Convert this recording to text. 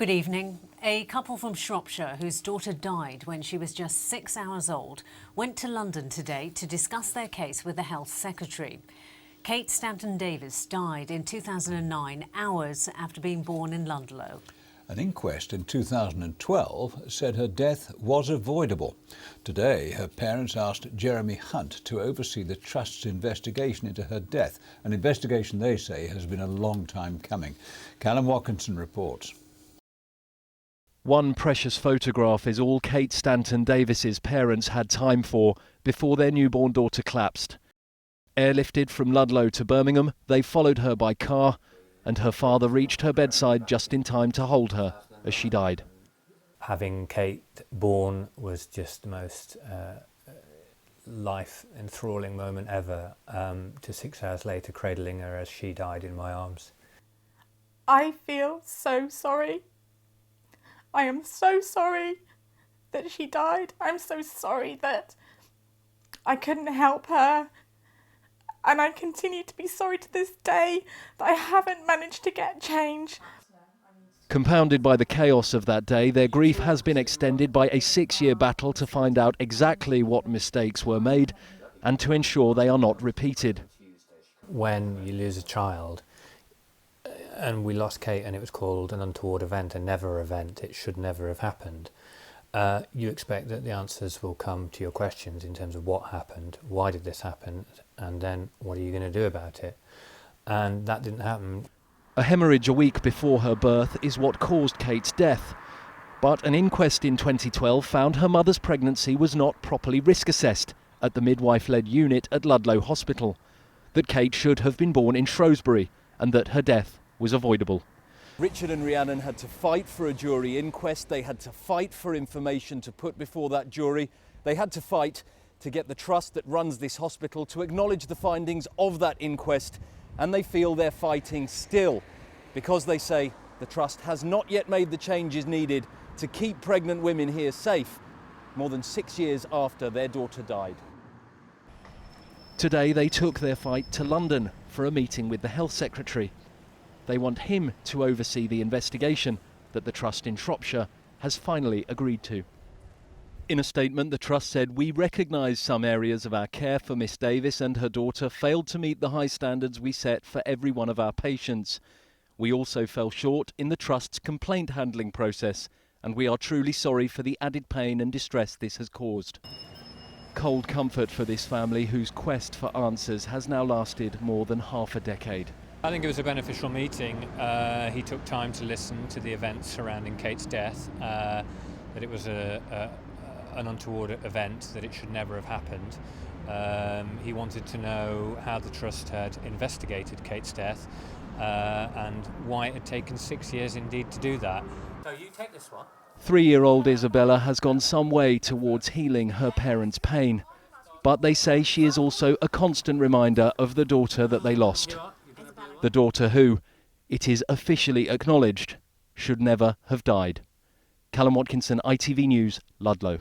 Good evening. A couple from Shropshire whose daughter died when she was just 6 hours old went to London today to discuss their case with the Health Secretary. Kate Stanton-Davies died in 2009, hours after being born in Ludlow. An inquest in 2012 said her death was avoidable. Today, her parents asked Jeremy Hunt to oversee the Trust's investigation into her death, an investigation they say has been a long time coming. Callum Watkinson reports. One precious photograph is all Kate Stanton-Davies' parents had time for before their newborn daughter collapsed. Airlifted from Ludlow to Birmingham, they followed her by car, and her father reached her bedside just in time to hold her as she died. Having Kate born was just the most life-enthralling moment ever, to 6 hours later cradling her as she died in my arms. I feel so sorry. I am so sorry that she died. I'm so sorry that I couldn't help her. And I continue to be sorry to this day that I haven't managed to get change. Compounded by the chaos of that day, their grief has been extended by a 6-year battle to find out exactly what mistakes were made and to ensure they are not repeated. When you lose a child, and we lost Kate and it was called an untoward event, a never event, it should never have happened, you expect that the answers will come to your questions in terms of what happened, why did this happen, and then what are you going to do about it? And that didn't happen. A hemorrhage a week before her birth is what caused Kate's death. But an inquest in 2012 found her mother's pregnancy was not properly risk assessed at the midwife-led unit at Ludlow Hospital, that Kate should have been born in Shrewsbury and that her death was avoidable. Richard and Rhiannon had to fight for a jury inquest. They had to fight for information to put before that jury. They had to fight to get the trust that runs this hospital to acknowledge the findings of that inquest, and they feel they're fighting still because they say the trust has not yet made the changes needed to keep pregnant women here safe more than 6 years after their daughter died. Today they took their fight to London for a meeting with the Health Secretary. They want him to oversee the investigation that the Trust in Shropshire has finally agreed to. In a statement, the Trust said, "We recognise some areas of our care for Miss Davies and her daughter failed to meet the high standards we set for every one of our patients. We also fell short in the Trust's complaint handling process, and we are truly sorry for the added pain and distress this has caused." Cold comfort for this family whose quest for answers has now lasted more than half a decade. I think it was a beneficial meeting. He took time to listen to the events surrounding Kate's death, that it was an untoward event, that it should never have happened. He wanted to know how the Trust had investigated Kate's death and why it had taken 6 years indeed to do that. So you take this one. 3-year-old Isabella has gone some way towards healing her parents' pain, but they say she is also a constant reminder of the daughter that they lost. The daughter who, it is officially acknowledged, should never have died. Callum Watkinson, ITV News, Ludlow.